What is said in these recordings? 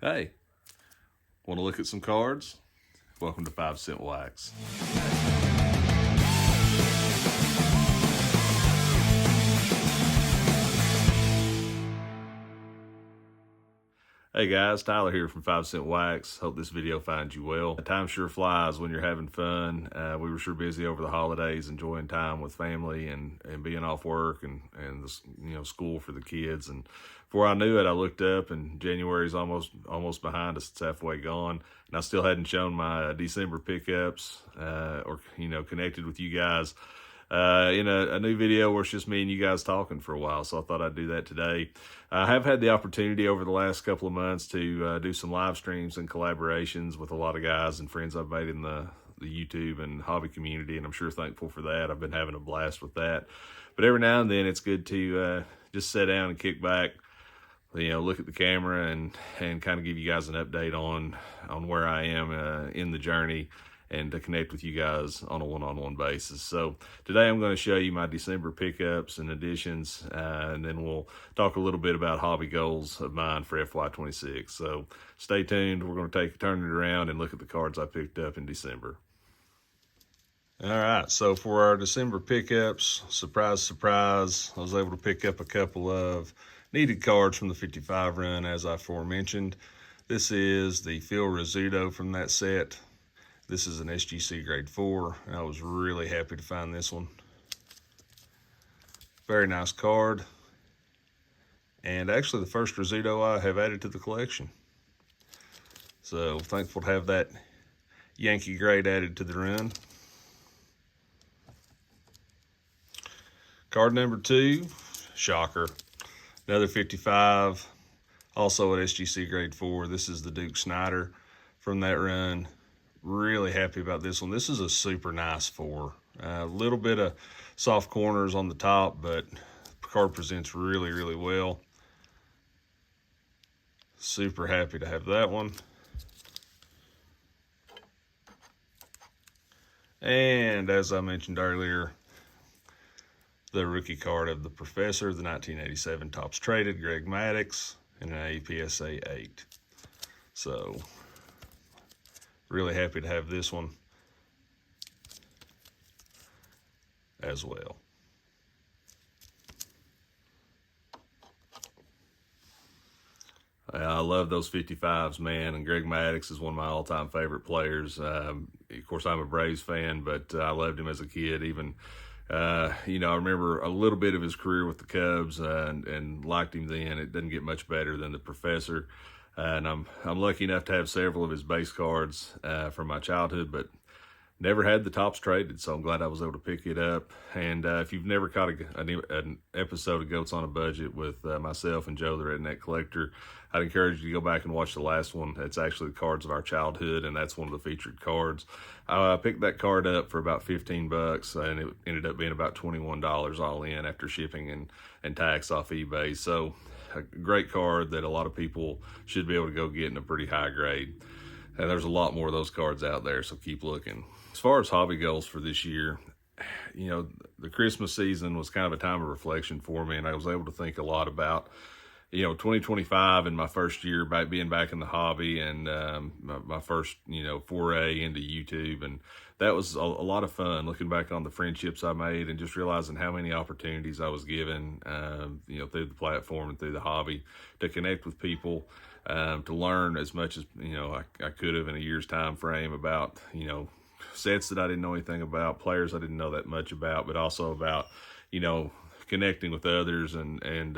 Hey, want to look at some cards? Welcome to 5 Cent Wax. Hey guys, Tyler here from 5 Cent Wax. Hope this video finds you well. Time sure flies when you're having fun. We were sure busy over the holidays, enjoying time with family and being off work and school for the kids. And before I knew it, I looked up and January's almost behind us. It's halfway gone, and I still hadn't shown my December pickups or connected with you guys in a new video where it's just me and you guys talking for a while. So I thought I'd do that today. I have had the opportunity over the last couple of months to do some live streams and collaborations with a lot of guys and friends I've made in the YouTube and hobby community, and I'm sure thankful for that. I've been having a blast with that. But every now and then it's good to just sit down and kick back, look at the camera and kind of give you guys an update on where I am in the journey, and to connect with you guys on a one-on-one basis. So today I'm going to show you my December pickups and additions, and then we'll talk a little bit about hobby goals of mine for FY26. So stay tuned. We're going to turn it around and look at the cards I picked up in December. All right, so for our December pickups, surprise, surprise, I was able to pick up a couple of needed cards from the 55 run, as I aforementioned. This is the Phil Rizzuto from that set. This is an SGC grade 4, and I was really happy to find this one. Very nice card. And actually the first Rizzuto I have added to the collection. So thankful to have that Yankee grade added to the run. Card number 2, shocker. Another 55, also at SGC grade 4. This is the Duke Snyder from that run. Really happy about this one. This is a super nice 4. A little bit of soft corners on the top, but the card presents really, really well. Super happy to have that one. And as I mentioned earlier, the rookie card of the Professor, the 1987 Topps Traded, Greg Maddux, and an APSA 8. So really happy to have this one as well. I love those 55s, man, and Greg Maddux is one of my all-time favorite players. Of course, I'm a Braves fan, but I loved him as a kid. Even, I remember a little bit of his career with the Cubs and liked him then. It doesn't get much better than the Professor. And I'm lucky enough to have several of his base cards from my childhood, but never had the Topps Traded, so I'm glad I was able to pick it up. And if you've never caught an episode of Goats on a Budget with myself and Joe, the Redneck Collector, I'd encourage you to go back and watch the last one. It's actually the cards of our childhood, and that's one of the featured cards. I picked that card up for about $15, and it ended up being about $21 all in after shipping and tax off eBay. So a great card that a lot of people should be able to go get in a pretty high grade. And there's a lot more of those cards out there, so keep looking. As far as hobby goals for this year, the Christmas season was kind of a time of reflection for me, and I was able to think a lot about 2025 and my first year being back in the hobby, and my first foray into YouTube. And that was a lot of fun, looking back on the friendships I made and just realizing how many opportunities I was given through the platform and through the hobby to connect with people, to learn as much as I could have in a year's time frame about sets that I didn't know anything about, players I didn't know that much about, but also about connecting with others, and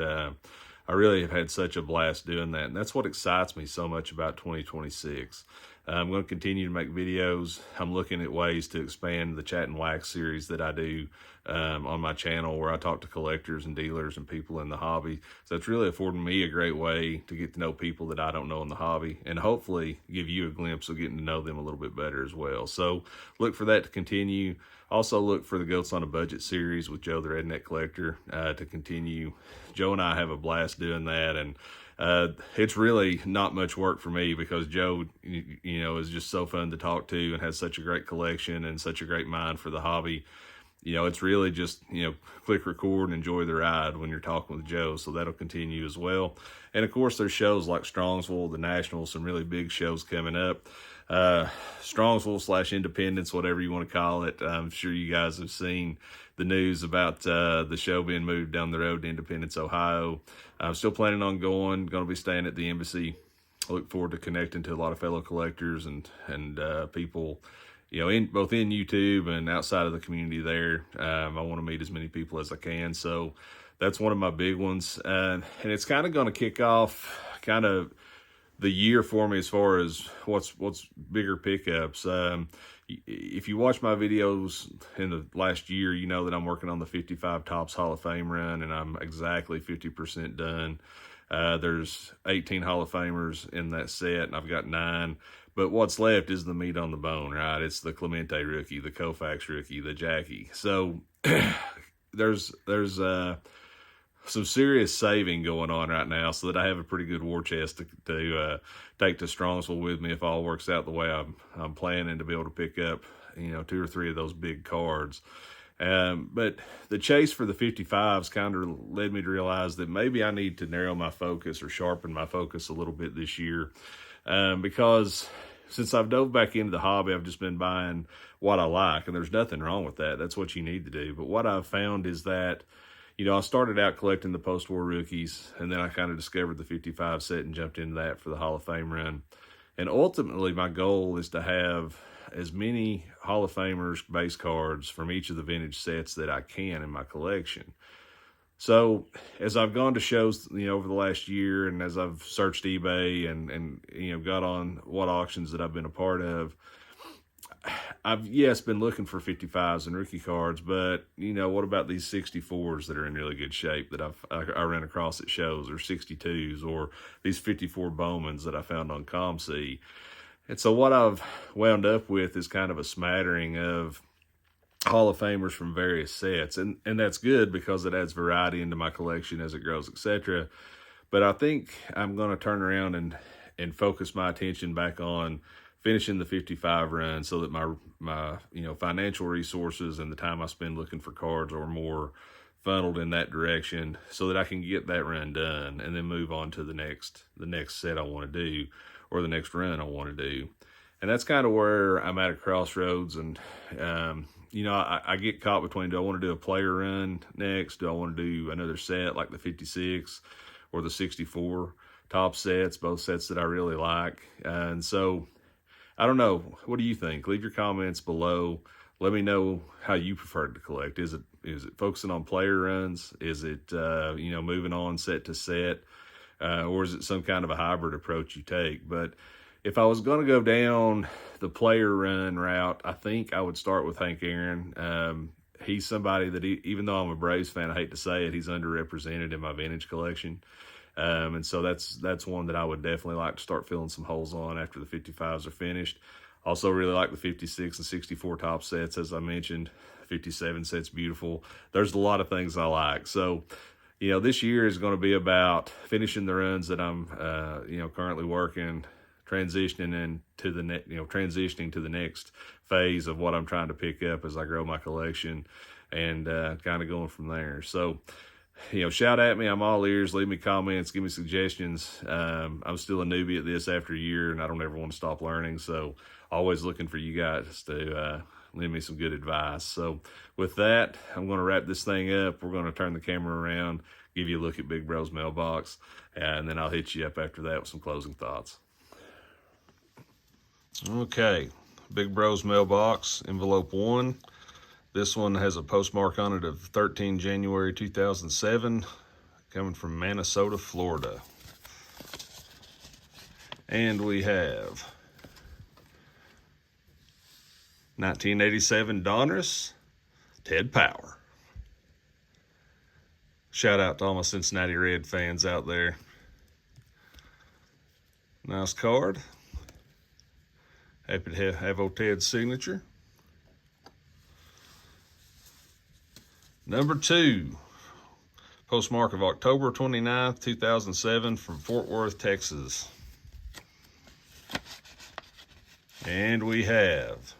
I really have had such a blast doing that. And that's what excites me so much about 2026. I'm going to continue to make videos. I'm looking at ways to expand the Chat and Wax series that I do on my channel, where I talk to collectors and dealers and people in the hobby. So it's really affording me a great way to get to know people that I don't know in the hobby, and hopefully give you a glimpse of getting to know them a little bit better as well. So look for that to continue. Also look for the Goats on a Budget series with Joe, the Redneck Collector, to continue. Joe and I have a blast doing that, and it's really not much work for me because Joe, is just so fun to talk to and has such a great collection and such a great mind for the hobby. it's really just, click record and enjoy the ride when you're talking with Joe. So that'll continue as well. And of course, there's shows like Strongsville, the Nationals, some really big shows coming up. Strongsville / Independence, whatever you want to call it. I'm sure you guys have seen the news about the show being moved down the road to Independence, Ohio. I'm still planning on going to be staying at the embassy. I look forward to connecting to a lot of fellow collectors and people, both in YouTube and outside of the community there. I want to meet as many people as I can. So that's one of my big ones. And it's kind of going to kick off kind of the year for me as far as what's bigger pickups. If you watch my videos in the last year, you know that I'm working on the 55 Topps Hall of Fame run, and I'm exactly 50% done. There's 18 Hall of Famers in that set, and I've got 9. But what's left is the meat on the bone, right? It's the Clemente rookie, the Koufax rookie, the Jackie. So there's some serious saving going on right now, so that I have a pretty good war chest to take to Strongsville with me if all works out the way I'm planning, to be able to pick up 2 or 3 of those big cards. But the chase for the 55s kind of led me to realize that maybe I need to narrow my focus or sharpen my focus a little bit this year, because since I've dove back into the hobby, I've just been buying what I like, and there's nothing wrong with that. That's what you need to do. But what I've found is that I started out collecting the post-war rookies, and then I kind of discovered the 55 set and jumped into that for the Hall of Fame run. And ultimately, my goal is to have as many Hall of Famers base cards from each of the vintage sets that I can in my collection. So as I've gone to shows, over the last year, and as I've searched eBay and got on what auctions that I've been a part of, I've, been looking for 55s and rookie cards, but, what about these 64s that are in really good shape that I ran across at shows, or 62s, or these 54 Bowmans that I found on ComC? And so what I've wound up with is kind of a smattering of Hall of Famers from various sets, and that's good because it adds variety into my collection as it grows, etc. But I think I'm going to turn around and focus my attention back on finishing the 55 run, so that my financial resources and the time I spend looking for cards are more funneled in that direction, so that I can get that run done and then move on to the next set I want to do, or the next run I want to do. And that's kind of where I'm at a crossroads. And I get caught between, do I want to do a player run next? Do I want to do another set like the 56 or the 64 top sets, both sets that I really like? And so I don't know. What do you think? Leave your comments below. Let me know how you prefer to collect. Is it focusing on player runs? Is it moving on set to set, or is it some kind of a hybrid approach you take? But if I was going to go down the player run route, I think I would start with Hank Aaron. He's somebody that, even though I'm a Braves fan, I hate to say it, he's underrepresented in my vintage collection. And so that's one that I would definitely like to start filling some holes on after the 55s are finished. Also really like the 56 and 64 top sets, as I mentioned. 57 set's beautiful. There's a lot of things I like. So, this year is going to be about finishing the runs that I'm, currently working, transitioning to the next phase of what I'm trying to pick up as I grow my collection, and kind of going from there. So, shout at me. I'm all ears. Leave me comments. Give me suggestions. I'm still a newbie at this after a year, and I don't ever want to stop learning. So always looking for you guys to lend me some good advice. So with that, I'm going to wrap this thing up. We're going to turn the camera around, give you a look at Big Bro's mailbox, and then I'll hit you up after that with some closing thoughts. Okay, Big Bro's mailbox, envelope 1. This one has a postmark on it of 13 January 2007, coming from Minnesota, Florida. And we have 1987 Donruss, Ted Power. Shout out to all my Cincinnati Red fans out there. Nice card. Happy to have old Ted's signature. Number 2, postmark of October 29th, 2007 from Fort Worth, Texas. And we have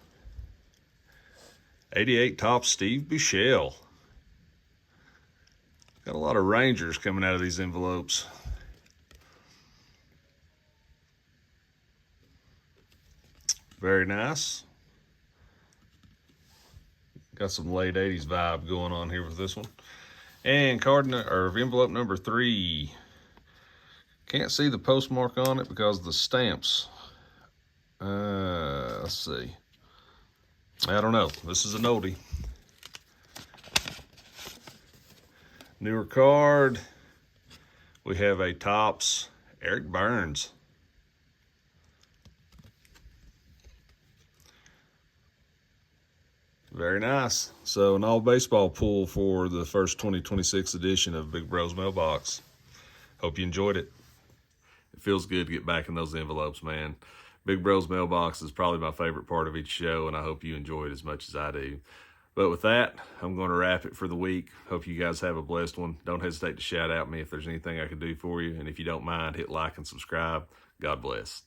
88 top Steve Buechele. Got a lot of Rangers coming out of these envelopes. Very nice. Got some late 80s vibe going on here with this one. And envelope number 3. Can't see the postmark on it because of the stamps. Let's see. I don't know. This is an oldie. Newer card. We have a Topps Eric Burns. Very nice. So an all baseball pull for the first 2026 edition of Big Bro's Mailbox. Hope you enjoyed it. It feels good to get back in those envelopes, man. Big Bro's Mailbox is probably my favorite part of each show, and I hope you enjoy it as much as I do. But with that, I'm going to wrap it for the week. Hope you guys have a blessed one. Don't hesitate to shout out me if there's anything I can do for you. And if you don't mind, hit like and subscribe. God bless.